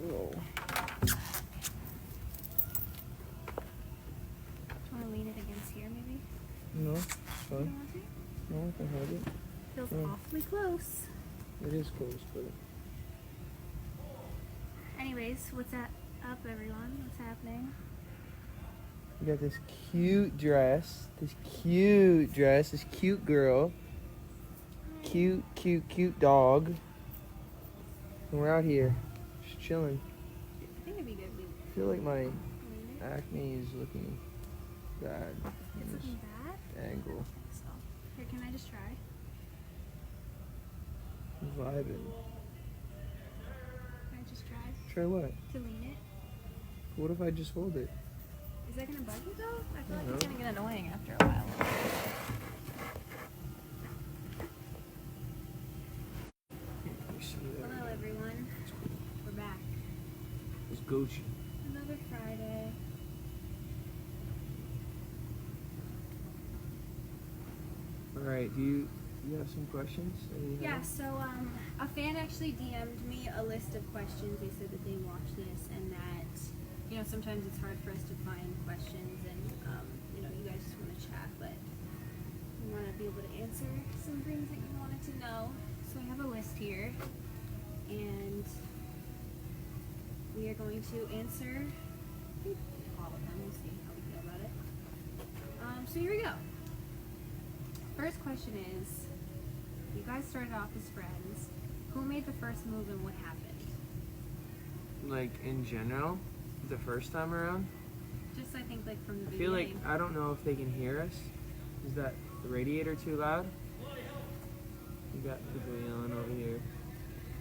Whoa. Do you want to lean it against here, maybe? No, it's You fine. don't want to? No, I can hold it. Feels Yeah. awfully close. It is close, but Anyways, what's up, everyone? What's happening? we got this cute dress. This cute girl. Cute dog. And we're out here, just chilling. I think it'd be good. I feel like my acne is looking bad. It's looking bad? Angle. So, here, can I just try? I'm vibing. Can I just try Try what? to lean it? What if I just hold it? Is that gonna bug you though? I feel like No. it's gonna get annoying after a while. Hello everyone. We're back. It's Gucci. Another Friday. Alright, do you have some questions? that you Yeah, have? so a fan actually DM'd me a list of questions. They said that they watch this and that, you know, sometimes it's hard for us to find questions and, you know, you guys just want to chat, but we want to be able to answer some things that you wanted to know. So we have a list here and we are going to answer I think all of them. We'll see how we feel about it. So here we go. First question is, you guys started off as friends. Who made the first move and what happened? Like in general, the first time around? Just I think like from the I feel like, beginning. I don't know if they can hear us. Is that the radiator too loud? You got people yelling over here.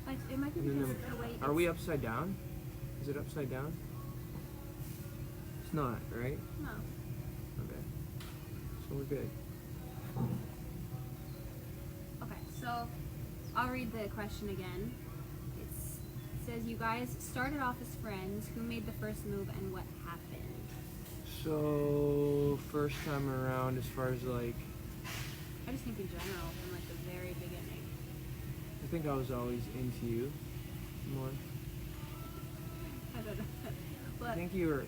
Like, it might be And then because of the way are we upside down? Is it upside down? It's not, right? No. Okay. So we're good. Okay, so I'll read the question again. It says, you guys started off as friends. Who made the first move and what happened? So, first time around as far as like, I just think in general, from like the very beginning. I think I was always into you more. I don't know. I But think you were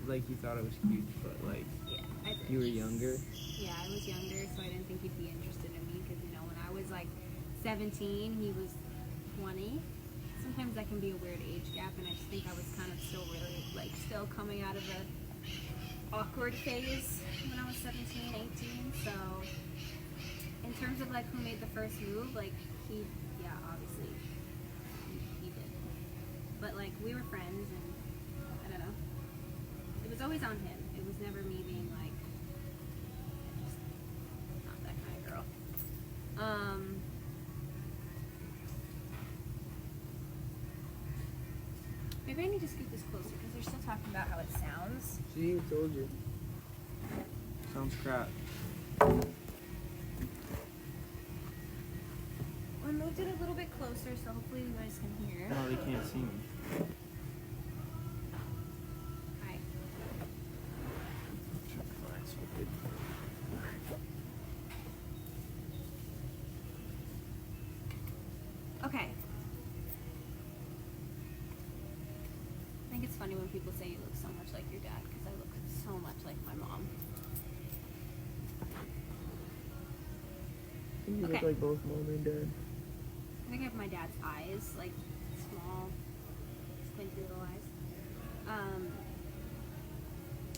like, you thought I was cute, but like, yeah, I did. you were younger. Yeah, I was younger, so I didn't think he'd be interested in me because, you know, when I was like 17, he was 20. Sometimes that can be a weird age gap, and I just think I was kind of still really, like, still coming out of a awkward phase when I was 17, 18. So, in terms of, like, who made the first move, like, he, yeah, obviously, he did. But, like, we were friends, and I don't know. It was always on him. It was never me being like, just not that kind of girl. Maybe I need to scoot this closer because they're still talking about how it sounds. See, I told you. Sounds crap. I moved it a little bit closer, so hopefully you guys can hear. No, they can't see me. Hi. Okay. I think it's funny when people say you look so much like your dad because I look so much like my mom. I think you look Okay. like both mom and dad. I think I have my dad's eyes, like small, squinty little eyes.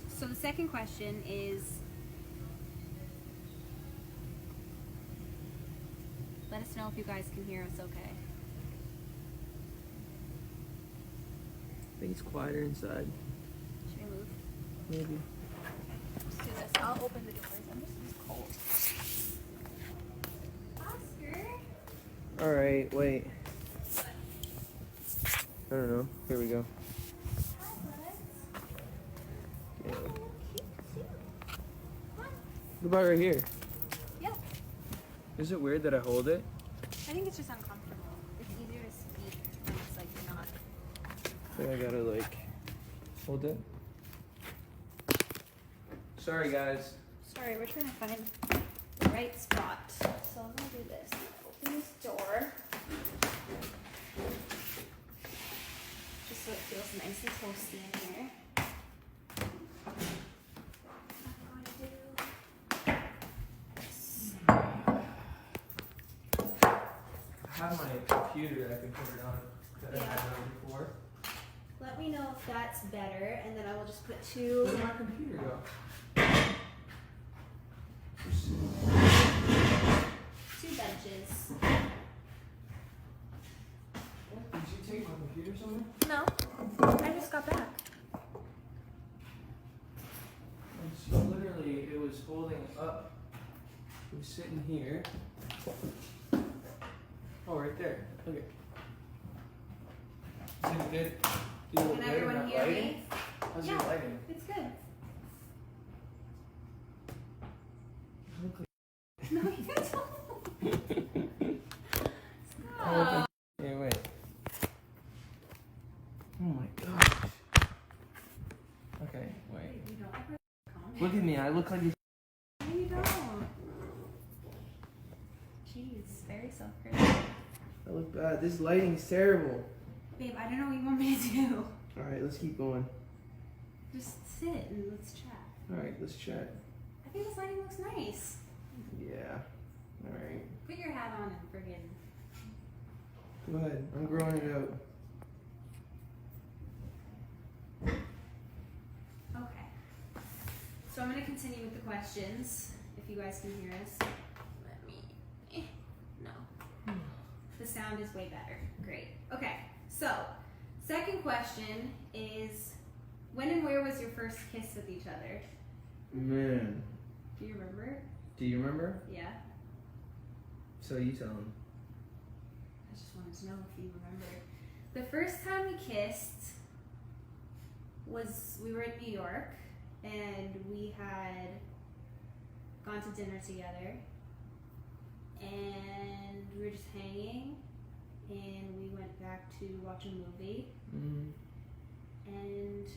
So the second question is, let us know if you guys can hear us okay. I think it's quieter inside. Should we move? Maybe. Let's do this. I'll open the doors. I'm just cold. Oscar? Alright, wait. I don't know. Here we go. Hi, bud. Yeah. Oh, cute. Come on. What about right here? Yeah. Is it weird that I hold it? I think it's just uncomfortable. It's easier to speak when it's like you're not. I think I gotta like hold it. Sorry guys. Sorry, we're trying to find the right spot. So I'm gonna do this. Open this door. Just so it have my computer that I can put it on that I had on before. Let me know if that's better, and then I will just put two. Where did my computer go? Two benches. What? Did you take my computer somewhere? No, I just got back. It's literally, it was holding up. It was sitting here. Oh, right there. Okay. Is it good? Do you look Can good in everyone that hear lighting? me? How's Yeah. your lighting? It's good. You look like No, you don't. Stop. Here, wait. Oh my gosh. Okay, wait. Wait, you don't ever comment. Look at me, I look like a. No, you don't. Jeez, very self-critical. I look bad. This lighting is terrible. Babe, I don't know what you want me to do. Alright, let's keep going. Just sit and let's chat. Alright, let's chat. I think this lighting looks nice. Yeah. Alright. Put your hat on and friggin'. Go ahead. I'm growing it out. Okay. So I'm gonna continue with the questions. If you guys can hear us. Let me. No. The sound is way better. Great. Okay. So, second question is, when and where was your first kiss with each other? Man. Do you remember? Do you remember? Yeah. So you tell him. I just wanted to know if you remembered. The first time we kissed was, we were in New York and we had gone to dinner together and we were just hanging and we went back to watch a movie and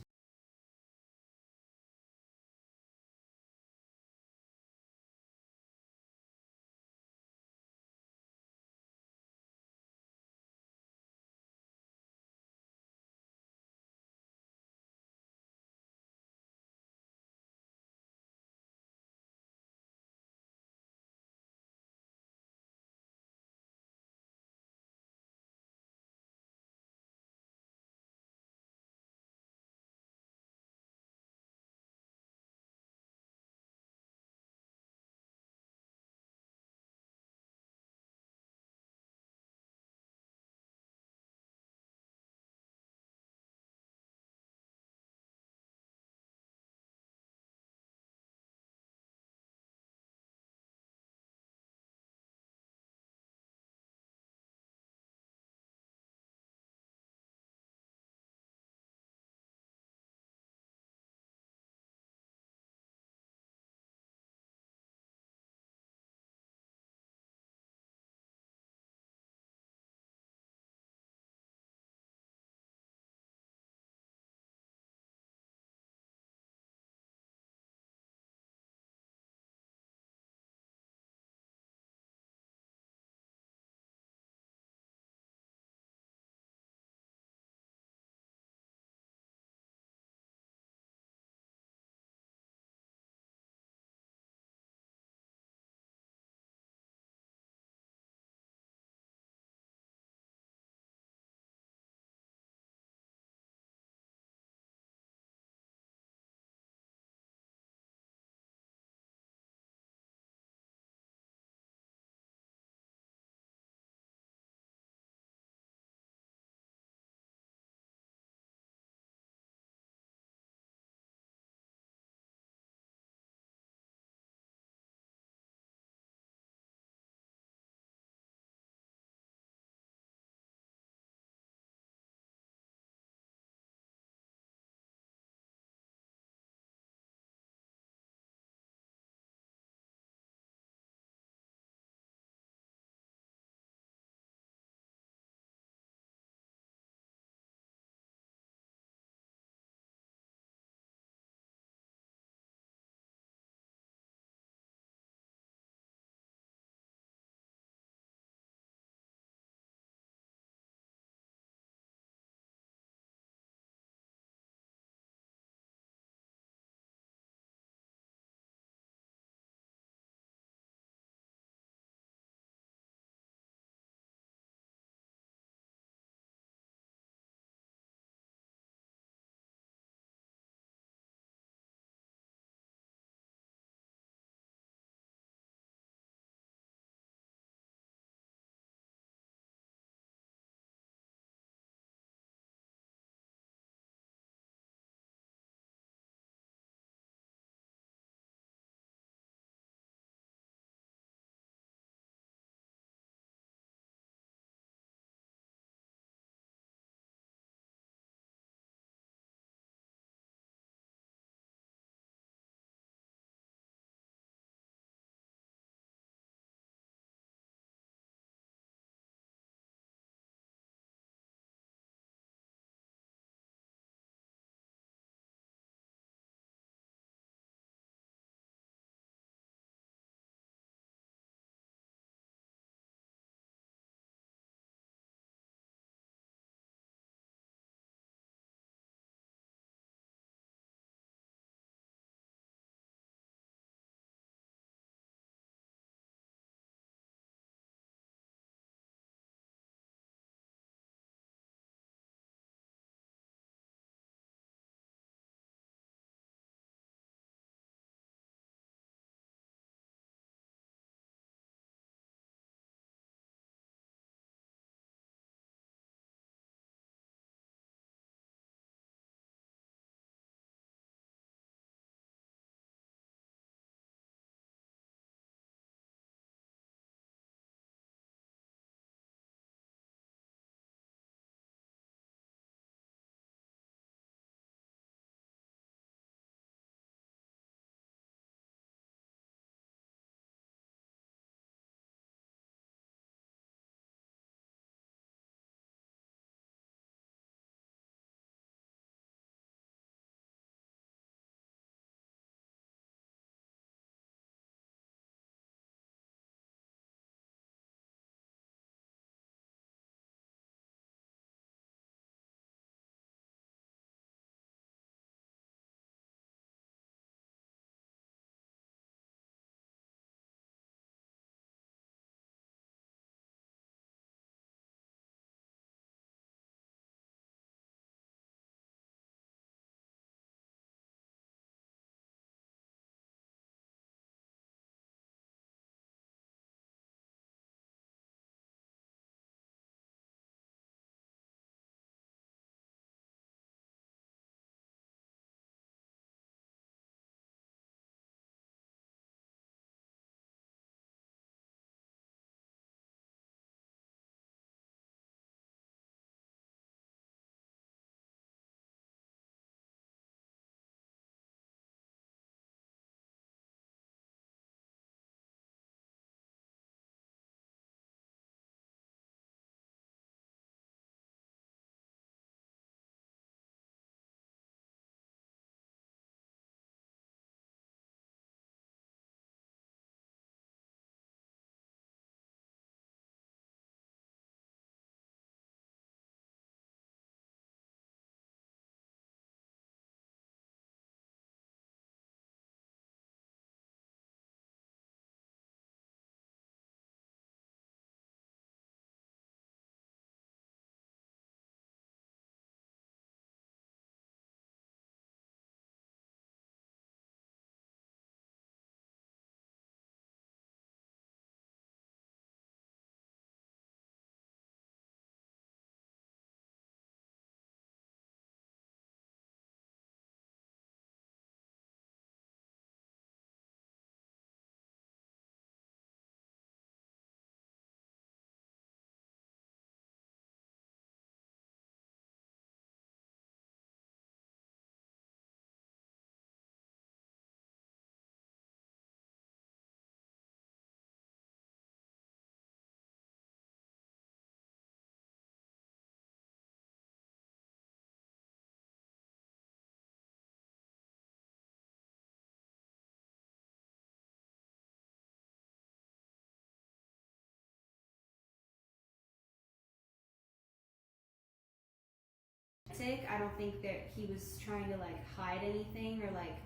authentic. I don't think that he was trying to like hide anything or like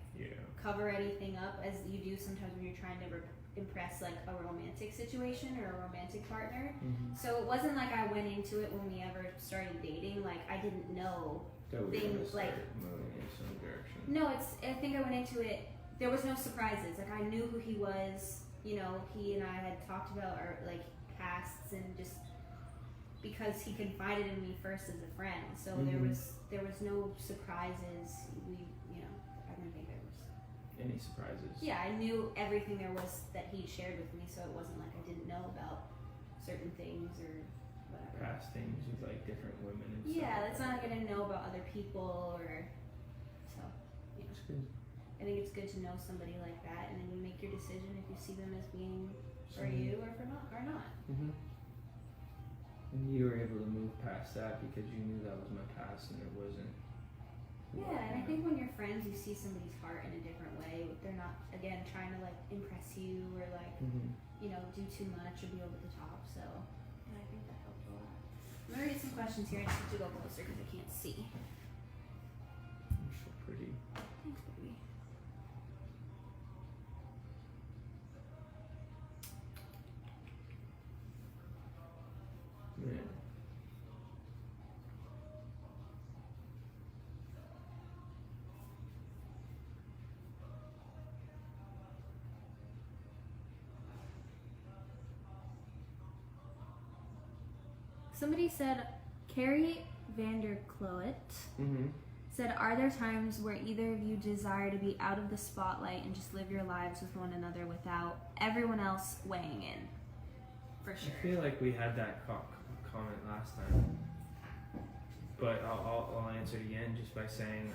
cover anything up as you do sometimes when you're trying to impress like a romantic situation or a romantic partner. So it wasn't like I went into it when we ever started dating like I didn't know that we things like moving in some direction. No, I think I went into it, there was no surprises. Like I knew who he was, you know, he and I had talked about our like pasts and just because he confided in me first as a friend. So there was no surprises. I didn't think there was any surprises. Yeah, I knew everything there was that he shared with me, so it wasn't like I didn't know about certain things or whatever. Past things with like different women and stuff. Yeah, that's not like I didn't know about other people or so. You know. That's good. I think it's good to know somebody like that, and then you make your decision if you see them as being for you or for not or not. And you were able to move past that because you knew that was my past and it wasn't. Yeah, and I think when you're friends, you see somebody's heart in a different way. They're not, again, trying to like impress you or like, do too much or be over the top. So, and I think that helped a lot. I'm gonna read some questions here. I just have to go closer because I can't see. You're so pretty. Thanks, baby. Man. Somebody said, Carrie Vanderkloet said, are there times where either of you desire to be out of the spotlight and just live your lives with one another without everyone else weighing in? For sure. I feel like we had that comment last time, but I'll answer it again just by saying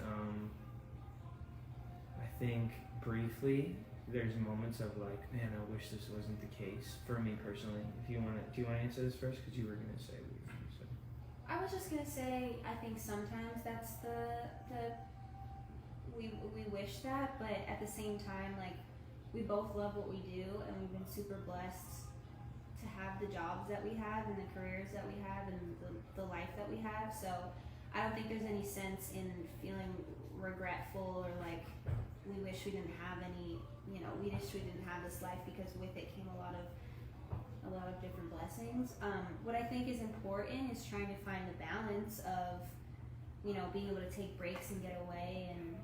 I think briefly there's moments of like, man, I wish this wasn't the case for me personally. If you want to, do you want to answer this first? Because you were gonna say what you were gonna say. I was just gonna say I think sometimes that's we wish that, but at the same time, like we both love what we do, and we've been super blessed to have the jobs that we have and the careers that we have and the life that we have. So I don't think there's any sense in feeling regretful or like we wish we didn't have any, we wish we didn't have this life, because with it came a lot of different blessings. What I think is important is trying to find the balance of, being able to take breaks and get away, and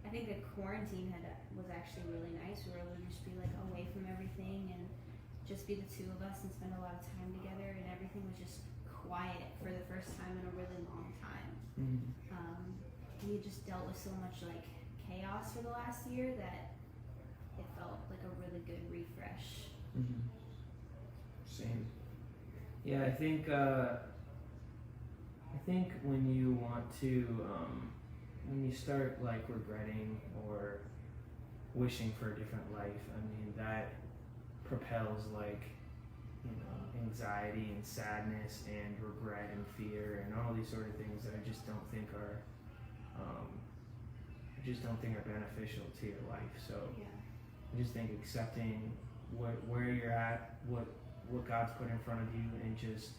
I think the quarantine was actually really nice. We were able to just be like away from everything and just be the two of us and spend a lot of time together, and everything was just quiet for the first time in a really long time. We just dealt with so much like chaos for the last year that it felt like a really good refresh. Same. Yeah, I think when you want to when you start like regretting or wishing for a different life, I mean that propels like anxiety and sadness and regret and fear and all these sort of things that I just don't think are beneficial to your life. So I just think accepting where you're at, what God's put in front of you, and just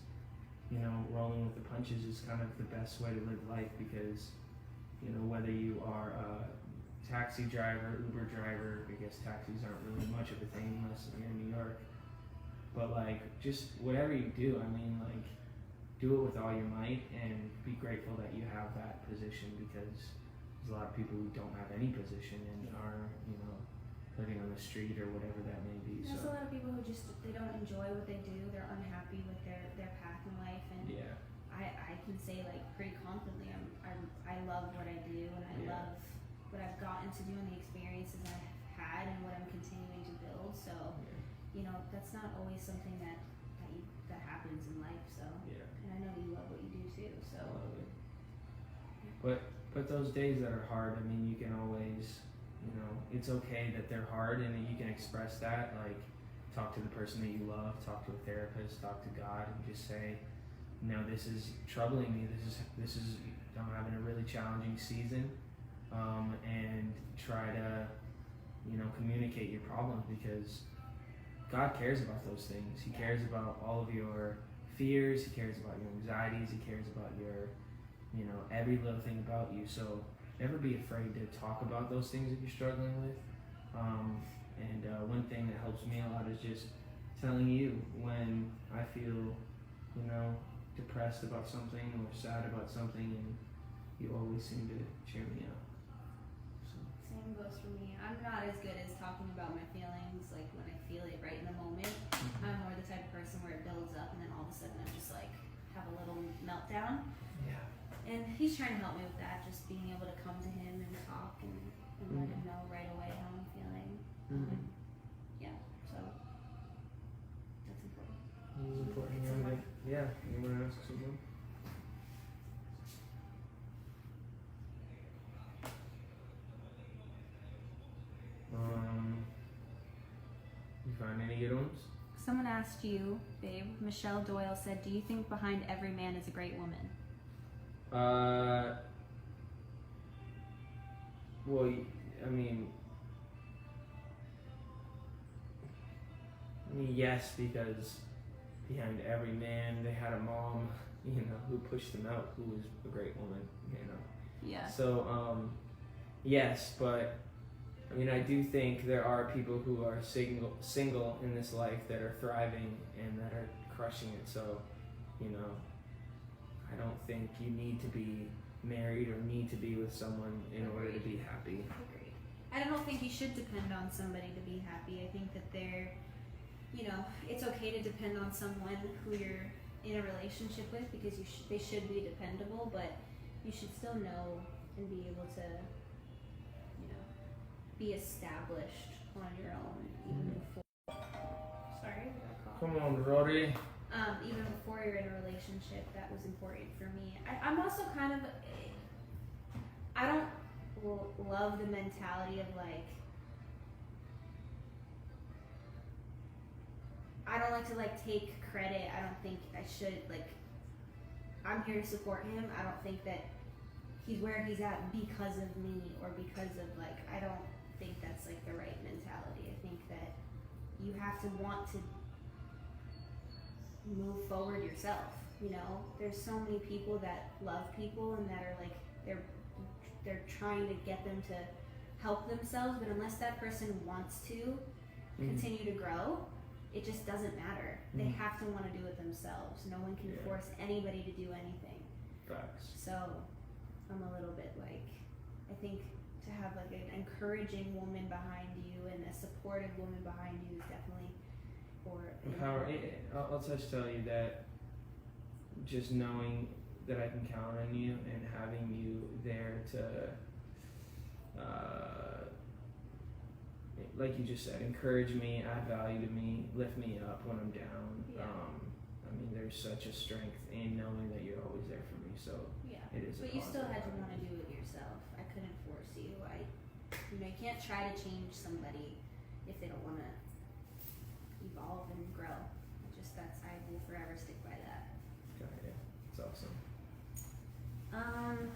rolling with the punches is kind of the best way to live life, because whether you are a taxi driver, Uber driver, I guess taxis aren't really much of a thing unless you're in New York, but like just whatever you do, I mean like do it with all your might and be grateful that you have that position, because there's a lot of people who don't have any position and are living on the street or whatever that may be. There's a lot of people who just they don't enjoy what they do. They're unhappy with their path in life, and I can say like pretty confidently I love what I do, and I love what I've gotten to do and the experiences I've had and what I'm continuing to build. So that's not always something that happens in life. So and I know you love what you do too. So but those days that are hard, I mean, you can always, it's okay that they're hard, and you can express that, like talk to the person that you love, talk to a therapist, talk to God, and just say, this is troubling me. This is I'm having a really challenging season, and try to, communicate your problems, because God cares about those things. He cares about all of your fears, he cares about your anxieties, he cares about your, you know, every little thing about you. So never be afraid to talk about those things that you're struggling with. One thing that helps me a lot is just telling you when I feel, you know, depressed about something or sad about something, and you always seem to cheer me up. So. Same goes for me. I'm not as good as talking about my feelings, like when I feel it right in the moment. Mm-hmm. I'm more the type of person where it builds up and then all of a sudden I just like have a little meltdown. Yeah. And he's trying to help me with that, just being able to come to him and talk and let him know right away how I'm feeling. Yeah, so that's important. It's important. Yeah, you want to ask someone? You find any good ones? Someone asked you, babe, Michelle Doyle said, do you think behind every man is a great woman? Well, I mean, yes, because behind every man, they had a mom, you know, who pushed them out, who was a great woman, you know. Yeah. So, yes, but I mean, I do think there are people who are single in this life that are thriving and that are crushing it. So, you know, I don't think you need to be married or need to be with someone in order to be happy. Agreed. I don't think you should depend on somebody to be happy. I think that you know, it's okay to depend on someone who you're in a relationship with because they should be dependable, but you should still know and be able to, you know, be established on your own even before. Sorry, I got a call. Come on, Rory. Even before you're in a relationship, that was important for me. I'm also kind of, I don't love the mentality of like, I don't like to like take credit. I don't think I should, like, I'm here to support him. I don't think that he's where he's at because of me or because of like, I don't think that's like the right mentality. I think that you have to want to move forward yourself. You know, there's so many people that love people and that are like, they're trying to get them to help themselves, but unless that person wants to continue to grow, it just doesn't matter. They have to want to do it themselves. No one can force anybody to do anything. Facts. So I'm a little bit like, I think to have like an encouraging woman behind you and a supportive woman behind you is definitely I'll just tell you that just knowing that I can count on you and having you there to like you just said, encourage me, add value to me, lift me up when I'm down. Yeah. I mean, there's such a strength in knowing that you're always there for me. So it is. But you still had to want to do it yourself. I couldn't force you. You can't try to change somebody if they don't want to evolve and grow. I will forever stick by that. Okay, yeah, it's awesome.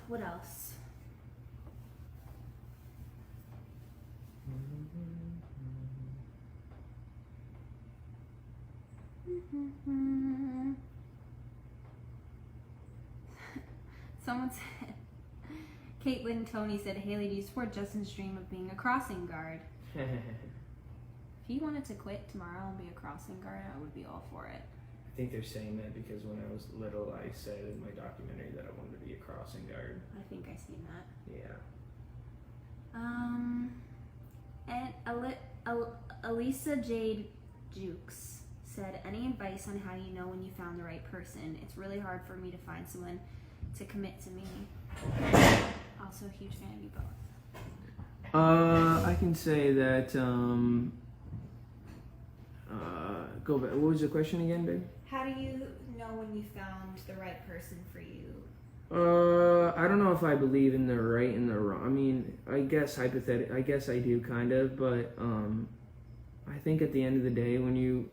What else? Someone said, Caitlin Tony said, Haley, do you support Justin's dream of being a crossing guard? If he wanted to quit tomorrow and be a crossing guard, I would be all for it. I think they're saying that because when I was little, I said in my documentary that I wanted to be a crossing guard. I think I seen that. Yeah. And Elisa Jade Jukes said, any advice on how you know when you found the right person? It's really hard for me to find someone to commit to me. Also a huge fan of you both. I can say that, go back. What was the question again, babe? How do you know when you found the right person for you? I don't know if I believe in the right and the wrong. I mean, I guess I do kind of, but I think at the end of the day, when you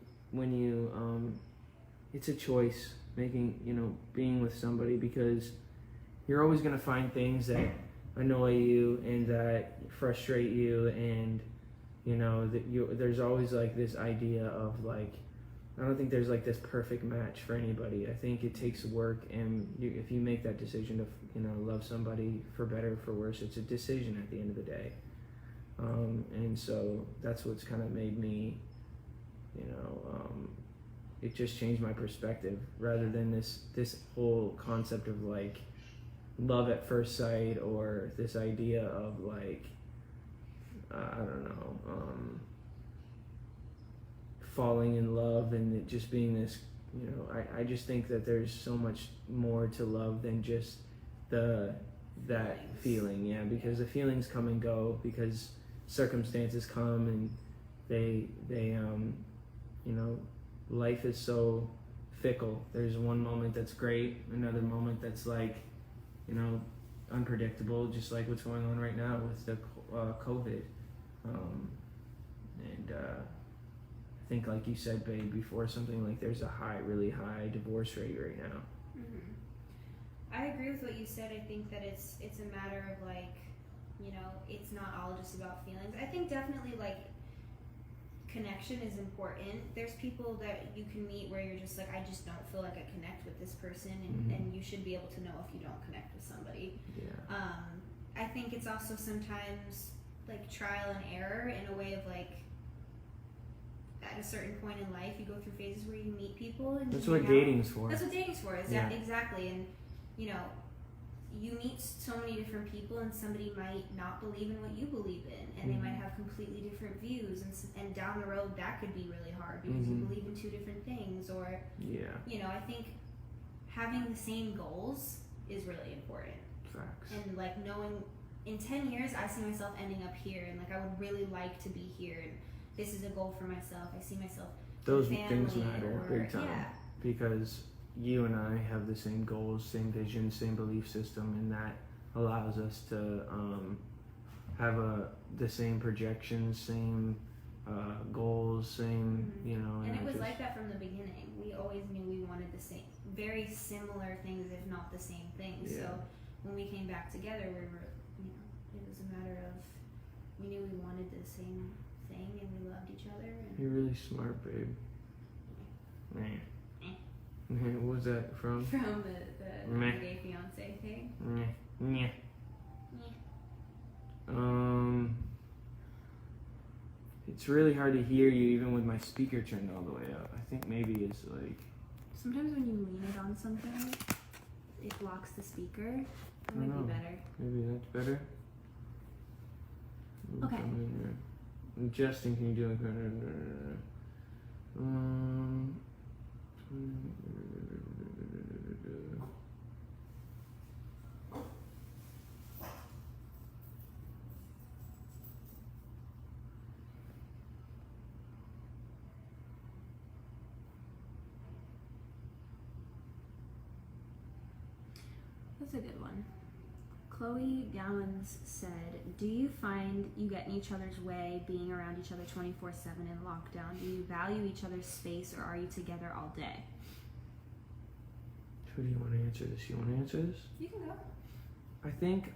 it's a choice making, being with somebody, because you're always gonna find things that annoy you and that frustrate you, and there's always like this idea of like, I don't think there's like this perfect match for anybody. I think it takes work, and if you make that decision to, love somebody for better or for worse, it's a decision at the end of the day. And so that's what's kind of made me, it just changed my perspective, rather than this whole concept of like love at first sight, or this idea of like, I don't know, falling in love, and it just being this, I just think that there's so much more to love than just that feeling, because the feelings come and go, because circumstances come, and they life is so fickle. There's one moment that's great, another moment that's like, unpredictable, just like what's going on right now with the COVID. I think, like you said, babe, before, something like there's a really high divorce rate right now. I agree with what you said. I think that it's a matter of like, it's not all just about feelings. I think definitely like connection is important. There's people that you can meet where you're just like, I just don't feel like I connect with this person, and you should be able to know if you don't connect with somebody. I think it's also sometimes like trial and error, in a way of like, at a certain point in life you go through phases where you meet people, and that's what dating's for. That's what dating's for. Exactly. And you meet so many different people, and somebody might not believe in what you believe in, and they might have completely different views, and down the road that could be really hard because you believe in two different things, or I think having the same goals is really important. Facts. And like knowing in 10 years I see myself ending up here, and like I would really like to be here, and this is a goal for myself. I see myself. Those things matter big time, because you and I have the same goals, same vision, same belief system, and that allows us to have the same projections, same goals, same, And it was like that from the beginning. We always knew we wanted the same, very similar things, if not the same things. So when we came back together, we were, it was a matter of, we knew we wanted the same thing, and we loved each other. And you're really smart, babe. What was that from? From the 90 Day Fiance thing. It's really hard to hear you even with my speaker turned all the way up. I think maybe it's like... Sometimes when you lean it on something, it blocks the speaker. That might be better. Maybe that's better? Okay. Justin, can you do it? That's a good one. Chloe Gallons said, do you find you get in each other's way being around each other 24/7 in lockdown? Do you value each other's space, or are you together all day? Who do you want to answer this? You want to answer this? You can go. I think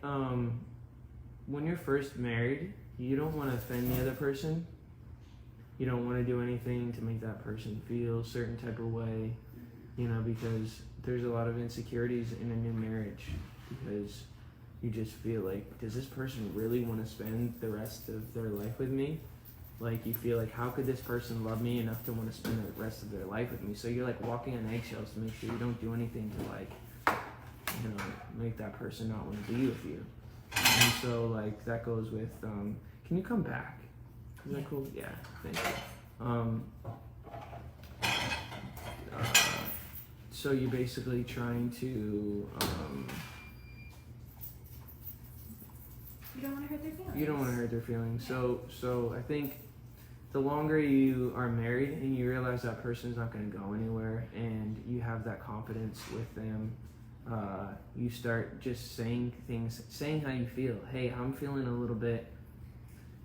when you're first married, you don't want to offend the other person. You don't want to do anything to make that person feel a certain type of way, because there's a lot of insecurities in a new marriage, because you just feel like, does this person really want to spend the rest of their life with me? Like, you feel like, how could this person love me enough to want to spend the rest of their life with me? So you're like walking on eggshells to make sure you don't do anything to like, make that person not want to be with you. And so like that goes with, can you come back? Is that cool? Yeah, thank you. So you're basically trying to, you don't want to hurt their feelings. You don't want to hurt their feelings. So I think the longer you are married and you realize that person's not going to go anywhere, and you have that confidence with them, you start just saying how you feel. Hey, I'm feeling a little bit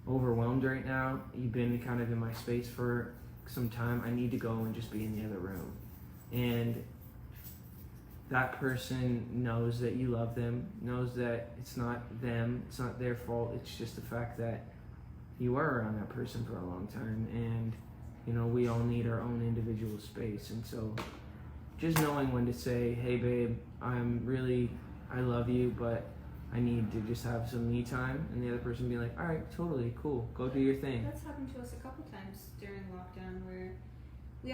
overwhelmed right now. You've been kind of in my space for some time. I need to go and just be in the other room. And that person knows that you love them, knows that it's not them, it's not their fault, it's just the fact that you were around that person for a long time, and You know, we all need our own individual space. And so just knowing when to say, hey babe, I love you, but I need to just have some me time, and the other person being like, all right, totally, cool, go do your thing. That's happened to us a couple times during lockdown, where we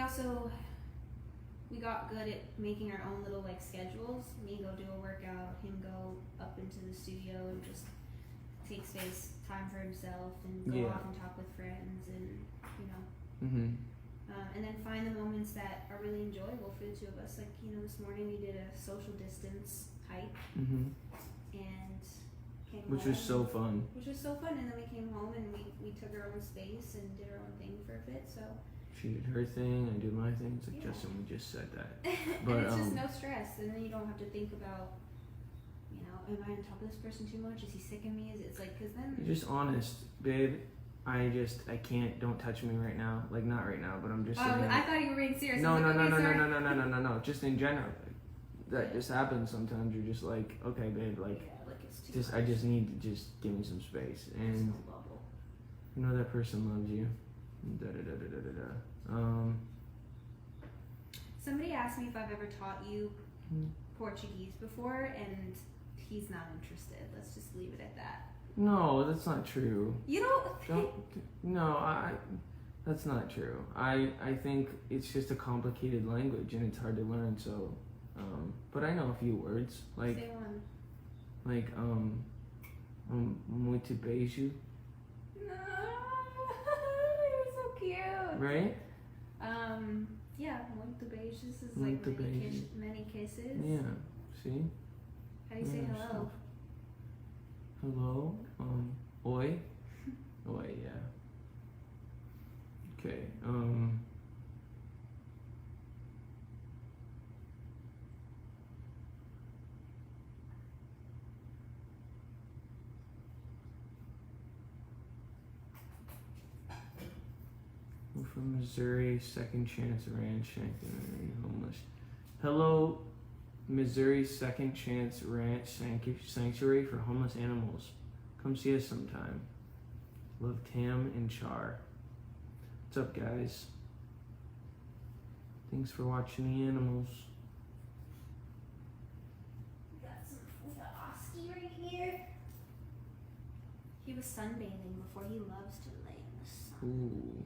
got good at making our own little like schedules. Me go do a workout, him go up into the studio and just take space, time for himself, and go off and talk with friends, and you know. And then find the moments that are really enjoyable for the two of us. Like, you know, this morning we did a social distance hike, and came home. Which was so fun. And then we came home and we took our own space and did our own thing for a bit. So she did her thing, I did my thing. It's like, Justin, we just said that. But and it's just no stress, and then you don't have to think about, you know, am I on top of this person too much? Is he sick of me? It's like, because then you're just honest, babe. I can't, don't touch me right now. Like, not right now, but I'm just saying. I thought you were being serious. No. Just in general. That just happens sometimes. You're just like, okay, babe, like, it's too just, much. I just need to just give me some space. And you know that person loves you. Somebody asked me if I've ever taught you Portuguese before, and he's not interested. Let's just leave it at that. No, that's not true. You don't. That's not true. I think it's just a complicated language and it's hard to learn. So, but I know a few words like. Say one. Like muito beijo. No, you're so cute. Right? Yeah, muito beijos is Muito like beijos. many kisses. Yeah. See? How do you say hello? Stuff. Hello? Oi? Oi, yeah. Okay, we're from Missouri, Second Chance Ranch, homeless. Hello, Missouri Second Chance Ranch Sanctuary for Homeless Animals. Come see us sometime. Love, Tam and Char. What's up, guys? Thanks for watching the animals. We got Oski right here. He was sunbathing before. He loves to lay in the sun. Ooh.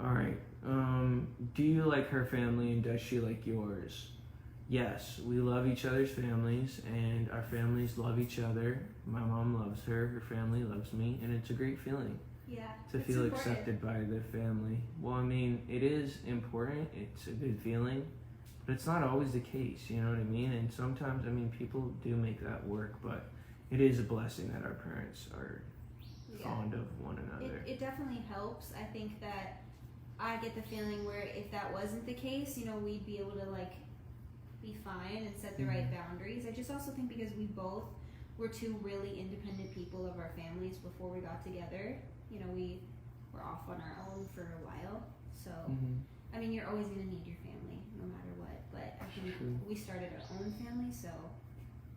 Right? All right. Do you like her family and does she like yours? Yes, we love each other's families and our families love each other. My mom loves her, her family loves me, and it's a great feeling. Yeah. To feel accepted by the family. Well, I mean, it is important. It's a good feeling, but it's not always the case. You know what I mean? And sometimes, I mean, people do make that work, but it is a blessing that our parents are fond of one another. It definitely helps. I think that I get the feeling where if that wasn't the case, you know, we'd be able to like be fine and set the right boundaries. I just also think because we both were two really independent people of our families before we got together. You know, we were off on our own for a while. So, I mean, you're always going to need your family no matter what. But I think we started our own family, so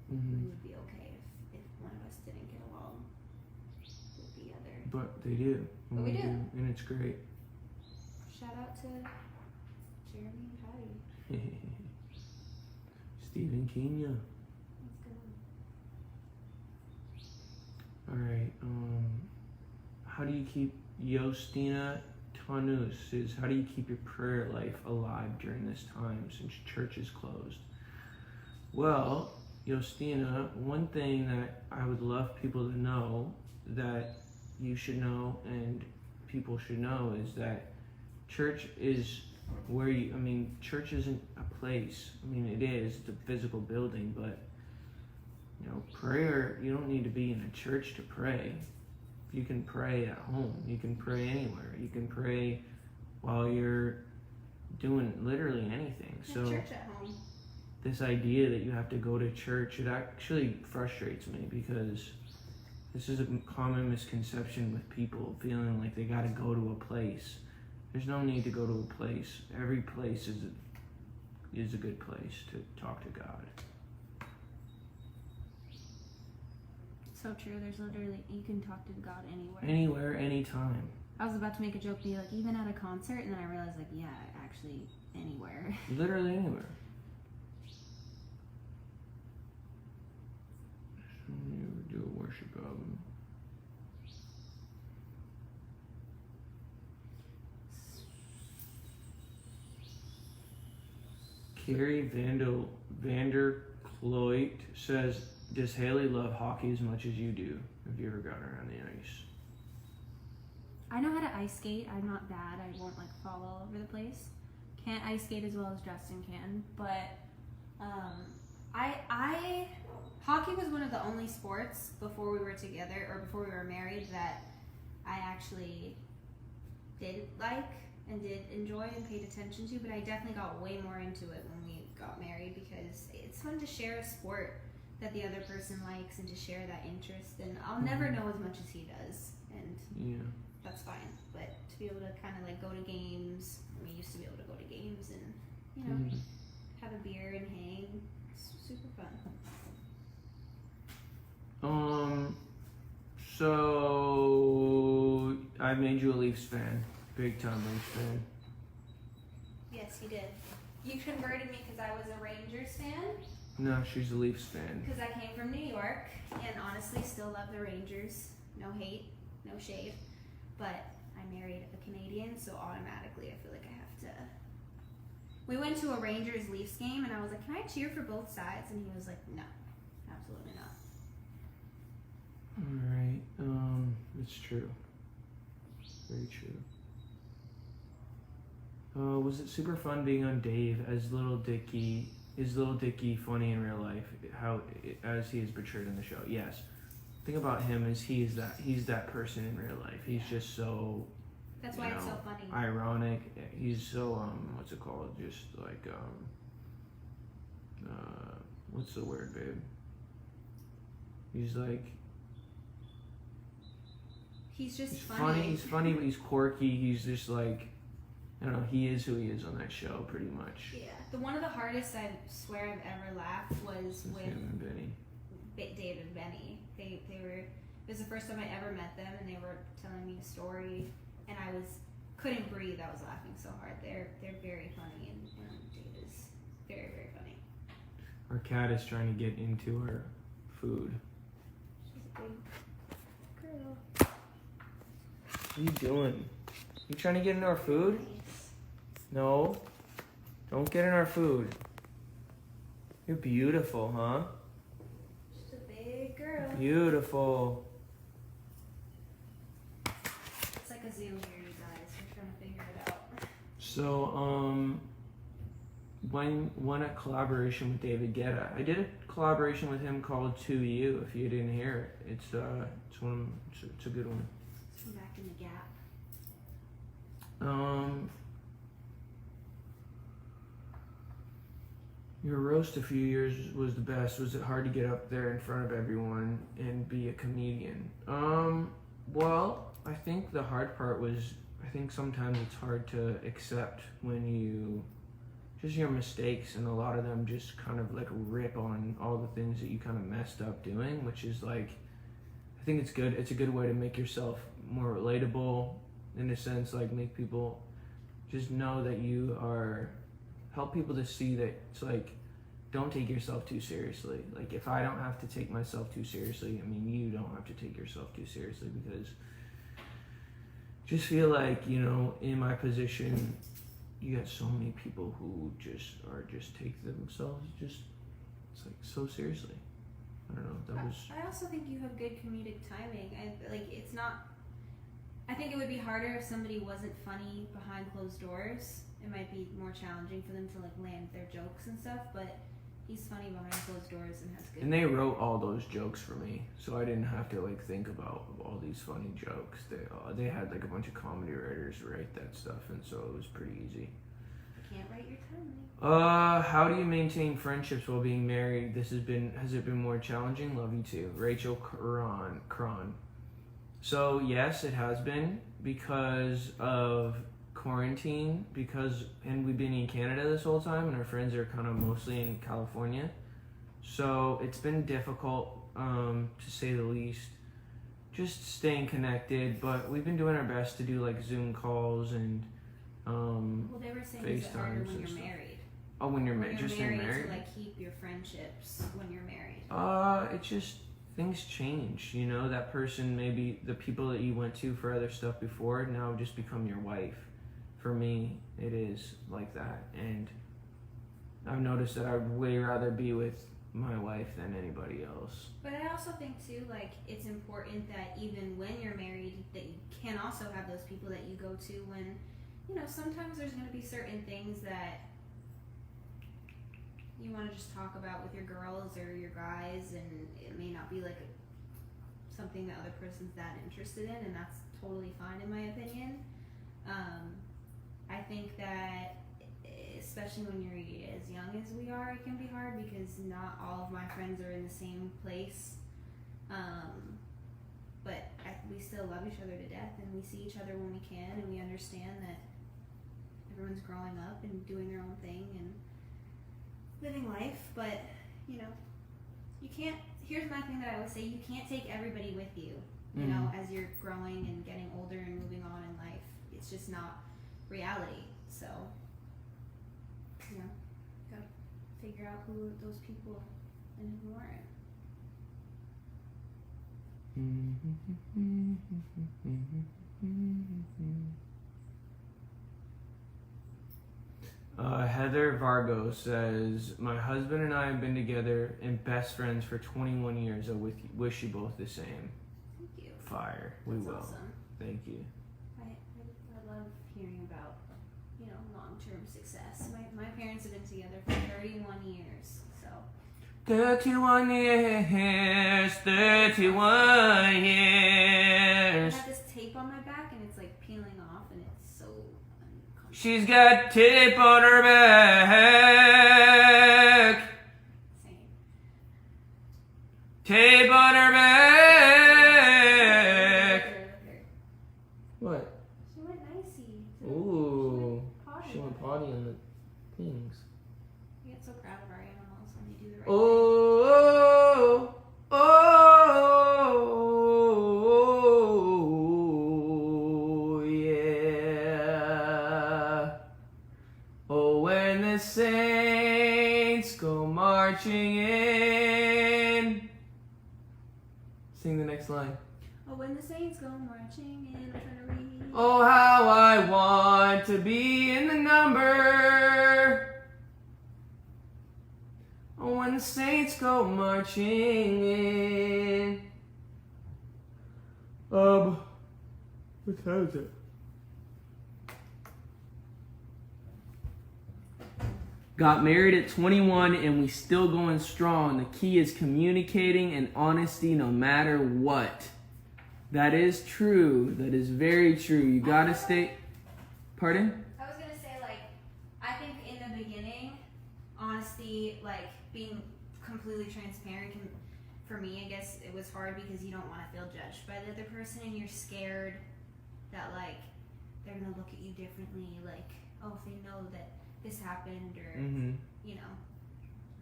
we would be okay if one of us didn't get along with the other. But they do. But we do. And it's great. Shout out to Jeremy and Patty. Steve and Kenya. Let's go. Alright, how do you keep Yostina Tanus is how do you keep your prayer life alive during this time since church is closed? Well, Yostina, one thing that I would love people to know that you should know and people should know is that church is where church isn't a place. I mean, it is, it's a physical building, but you know, prayer, you don't need to be in a church to pray. You can pray at home. You can pray anywhere. You can pray while you're doing literally anything. So church at home. This idea that you have to go to church, it actually frustrates me because this is a common misconception with people feeling like they got to go to a place. There's no need to go to a place. Every place is a good place to talk to God. So true. There's literally, you can talk to God anywhere. Anywhere, anytime. I was about to make a joke, be like, even at a concert, and then I realized, like, yeah, actually, anywhere. Literally anywhere. You ever do a worship album? Carrie Vanderkloit says, does Haley love hockey as much as you do? Have you ever gotten her on the ice? I know how to ice skate. I'm not bad. I won't like fall all over the place. Can't ice skate as well as Justin can, but I hockey was one of the only sports before we were together or before we were married that I actually did like and did enjoy and paid attention to, but I definitely got way more into it when we got married because it's fun to share a sport that the other person likes and to share that interest, and I'll never know as much as he does, and yeah, that's fine, but to be able to kind of like go to games, we used to be able to go to games and, you know, have a beer and hang. It's super fun. So I made you a Leafs fan, big time Leafs fan. Yes, you did. You converted me because I was a Rangers fan. No, she's a Leafs fan. Because I came from New York and honestly still love the Rangers. No hate, no shade. But I married a Canadian, so automatically I feel like I have to. We went to a Rangers Leafs game and I was like, can I cheer for both sides? And he was like, no, absolutely not. Alright, it's true. Very true. Was it super fun being on Dave as Little Dicky? Is Little Dicky funny in real life? As he is portrayed in the show? Yes. The thing about him is he's that person in real life. He's just so. That's why it's so funny. Ironic. He's so what's it called? Just like what's the word, babe? He's like. He's just funny. He's funny, but he's quirky. He's just like. I don't know, he is who he is on that show, pretty much. Yeah. One of the hardest I swear I've ever laughed was with him and Benny. Dave and Benny. They were, it was the first time I ever met them, and they were telling me a story, and I couldn't breathe. I was laughing so hard. They're very funny, and Dave is very, very funny. Our cat is trying to get into our food. She's a big girl. What are you doing? You trying to get into our food? No. Don't get in our food. You're beautiful, huh? She's a big girl. Beautiful. It's like a zoo here, you guys. We're trying to figure it out. So, when a collaboration with David Guetta. I did a collaboration with him called To You. If you didn't hear it, it's a good one. It's from back in the Gap. Your roast a few years was the best. Was it hard to get up there in front of everyone and be a comedian? Well, I think the hard part was, I think sometimes it's hard to accept when you, just your mistakes, and a lot of them just kind of like rip on all the things that you kind of messed up doing, which is like, I think it's good. It's a good way to make yourself more relatable, in a sense, like make people just know that you are, help people to see that it's like, don't take yourself too seriously. Like if I don't have to take myself too seriously, I mean, you don't have to take yourself too seriously, because just feel like, you know, in my position, you got so many people who just take themselves it's like so seriously. I don't know, I also think you have good comedic timing. I think it would be harder if somebody wasn't funny behind closed doors. It might be more challenging for them to like land their jokes and stuff, but he's funny behind closed doors and has good. And they wrote all those jokes for me, so I didn't have to like think about all these funny jokes. They had like a bunch of comedy writers write that stuff, and so it was pretty easy. Can't write your timing. How do you maintain friendships while being married? Has it been more challenging? Love you too. Rachel Cron. So yes, it has been because of quarantine, and we've been in Canada this whole time, and our friends are kind of mostly in California. So it's been difficult to say the least. Just staying connected, but we've been doing our best to do like Zoom calls and Well, they were saying it's harder when you're married. Oh, when you're married, just married, married. to like keep your friendships when you're married. It just things change. You know, that person, maybe the people that you went to for other stuff before now just become your wife. For me, it is like that, and I've noticed that I'd way rather be with my wife than anybody else. But I also think too, like, it's important that even when you're married, that you can also have those people that you go to when, you know, sometimes there's going to be certain things that you want to just talk about with your girls or your guys, and it may not be like something the other person's that interested in, and that's totally fine in my opinion. I think that especially when you're as young as we are, it can be hard because not all of my friends are in the same place. But we still love each other to death, and we see each other when we can, and we understand that everyone's growing up and doing their own thing and living life. But, you know, you can't, here's my thing that I always say, you can't take everybody with you, you know, as you're growing and getting older and moving on in life. It's just not reality. So, you know, gotta figure out who those people and who aren't. Heather Vargo says, my husband and I have been together and best friends for 21 years. I wish you both the same. Thank you. Fire. That's we will. Awesome. Thank you. I love hearing about, you know, long-term success. My parents have been together for 31 years, so. 31 years, 31 years. I have this tape on my back and it's like peeling off and it's so uncomfortable. She's got tape on her back. Same. Tape on her back. What? She went nicey. Ooh. Potty She went with it. potty on the things. We get so proud of our animals when they do the right Oh, oh, yeah. Oh, when the saints go marching in. Sing the next line. thing. Oh, when the saints go marching in, I'm trying to read. Oh, how I want to be in the number. Oh, when the saints go marching in. What time is it? Got married at 21 and we still going strong. The key is communicating and honesty no matter what. That is true. That is very true. You gotta stay. Pardon? I was gonna say, like, I think in the beginning, honesty, like being completely transparent, can, for me, I guess it was hard because you don't want to feel judged by the other person, and you're scared that like they're gonna look at you differently. Like, oh, if they know that this happened, or you know,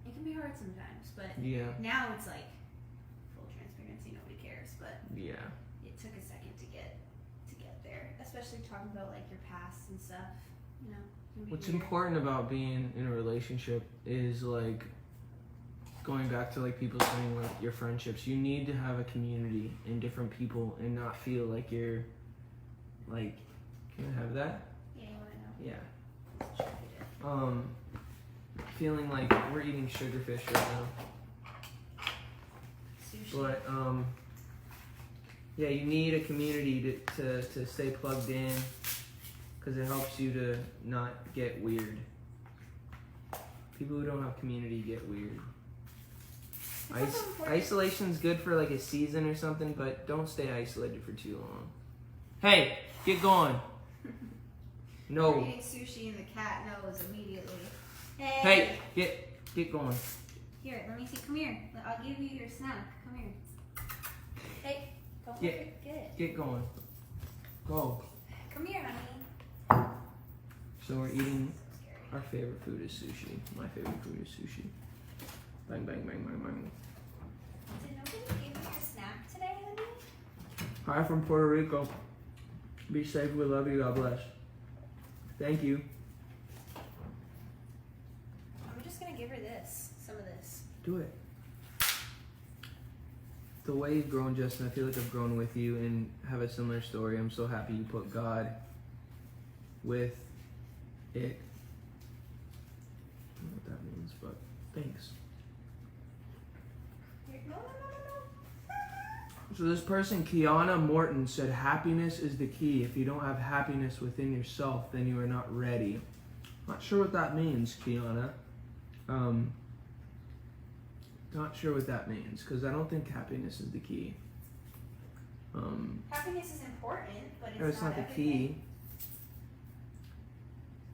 it can be hard sometimes. But Yeah. now it's like full transparency. Nobody cares, but Yeah. it took a second to get there, especially talking about like your past and stuff, you know. Can be What's weird. important about being in a relationship is like going back to like people saying like your friendships. You need to have a community and different people and not feel like you're like, can I have that? Yeah, you want to know? Yeah. Sure you did. Feeling like we're eating sugarfish right now. Sushi. But yeah, you need a community to stay plugged in because it helps you to not get weird. People who don't have community get weird. It's also important- Isolation's good for like a season or something, but don't stay isolated for too long. Hey, get going. We're No. eating sushi and the cat knows immediately. Hey, get going. Here, let me see. Come here. I'll give you your snack. Come here. Hey, don't Yeah. forget. Get going. Go. Come here, honey. So we're eating. So scary. Our favorite food is sushi. My favorite food is sushi. Bang, bang, bang, bang, bang. Did nobody give you a snack today, honey? Hi from Puerto Rico. Be safe. We love you. God bless. Thank you. I'm just gonna give her this. Some of this. Do it. The way you've grown, Justin, I feel like I've grown with you and have a similar story. I'm so happy you put God with it. I don't know what that means, but thanks. No. So this person, Kiana Morton, said happiness is the key. If you don't have happiness within yourself, then you are not ready. Not sure what that means, Kiana. Not sure what that means, because I don't think happiness is the key. Happiness is important, but It's not the key.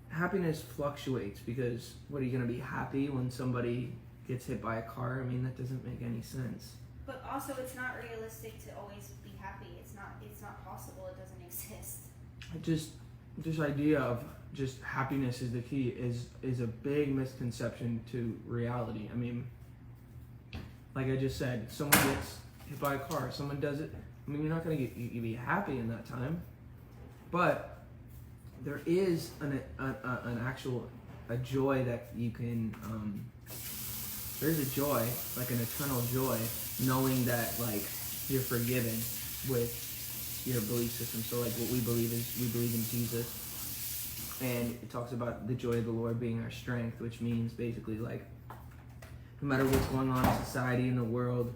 Happiness fluctuates because what, are you going to be happy when somebody gets hit by a car? I mean, that doesn't make any sense. But also, it's not realistic to always be happy. It's not possible. It doesn't exist. This idea of just happiness is the key is a big misconception to reality. I mean, like I just said, someone gets hit by a car, someone does it. I mean, you're not going to you be happy in that time, but there is an actual joy that you can. There's a joy, like an eternal joy, knowing that like you're forgiven with your belief system. So like what we believe is we believe in Jesus, and it talks about the joy of the Lord being our strength, which means basically like no matter what's going on in society, in the world,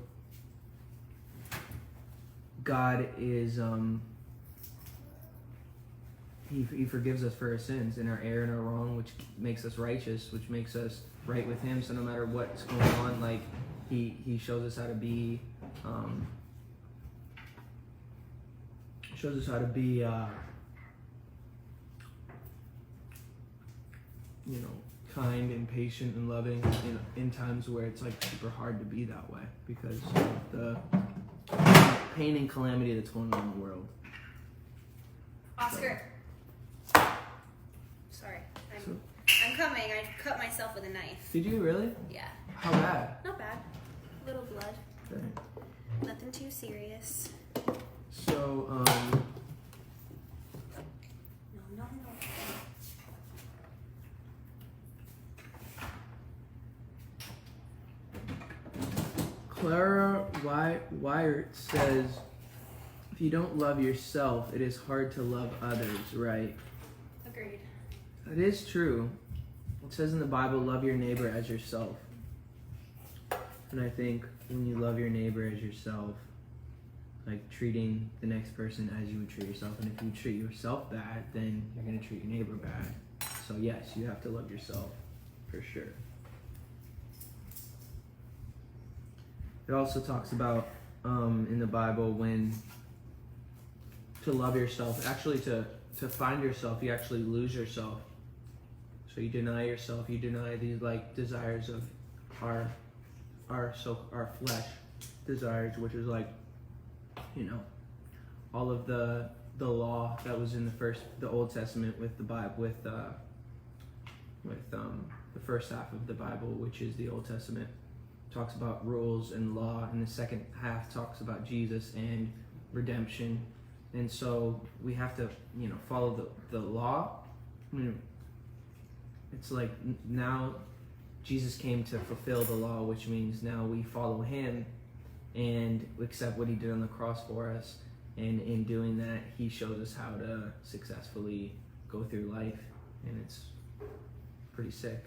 God is He forgives us for our sins and our error and our wrong, which makes us righteous, which makes us right with Him. So no matter what's going on, like He shows us how to be kind and patient and loving in times where it's like super hard to be that way because of the pain and calamity that's going on in the world. Oscar. Sorry. I'm coming. I cut myself with a knife. Did you really? Yeah. How bad? Not bad. Little blood. Okay. Nothing too serious. So, No. Clara Wyatt says, if you don't love yourself, it is hard to love others, right? Agreed. That is true. It says in the Bible, love your neighbor as yourself. And I think when you love your neighbor as yourself, like treating the next person as you would treat yourself. And if you treat yourself bad, then you're going to treat your neighbor bad. So yes, you have to love yourself, for sure. It also talks about in the Bible when to love yourself, actually to find yourself, you actually lose yourself. So you deny yourself, you deny these like desires of our flesh desires, which is like, all of the law that was in the Old Testament with the Bible, with the first half of the Bible, which is the Old Testament, talks about rules and law, and the second half talks about Jesus and redemption. And so we have to, follow the law. It's like now Jesus came to fulfill the law, which means now we follow Him and accept what He did on the cross for us. And in doing that, He shows us how to successfully go through life, and it's pretty sick.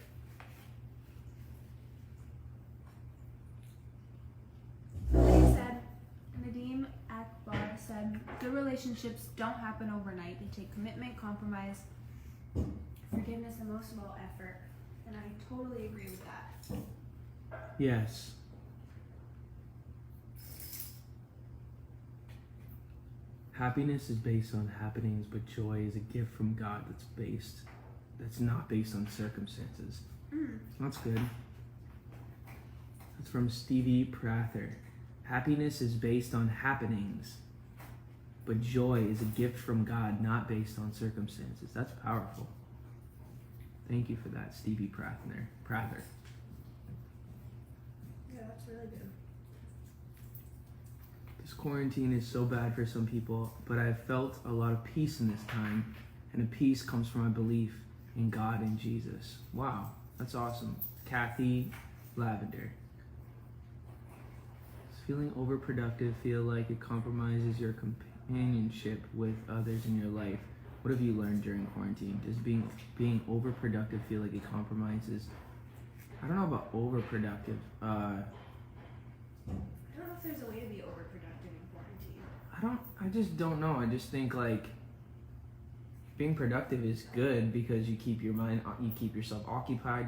Like I said, Nadim Akbar said, good relationships don't happen overnight. They take commitment, compromise, forgiveness, and most of all, effort. And I totally agree with that. Yes. Happiness is based on happenings, but joy is a gift from God that's not based on circumstances. That's good. That's from Stevie Prather. Happiness is based on happenings, but joy is a gift from God, not based on circumstances. That's powerful. Thank you for that, Stevie Prather. Yeah, that's really good. This quarantine is so bad for some people, but I've felt a lot of peace in this time, and the peace comes from my belief in God and Jesus. Wow, that's awesome. Kathy Lavender. Does feeling overproductive feel like it compromises your companionship with others in your life? What have you learned during quarantine? Does being overproductive feel like it compromises? I don't know about overproductive. I don't know if there's a way to be overproductive in quarantine. I just don't know. I just think like being productive is good because you keep yourself occupied.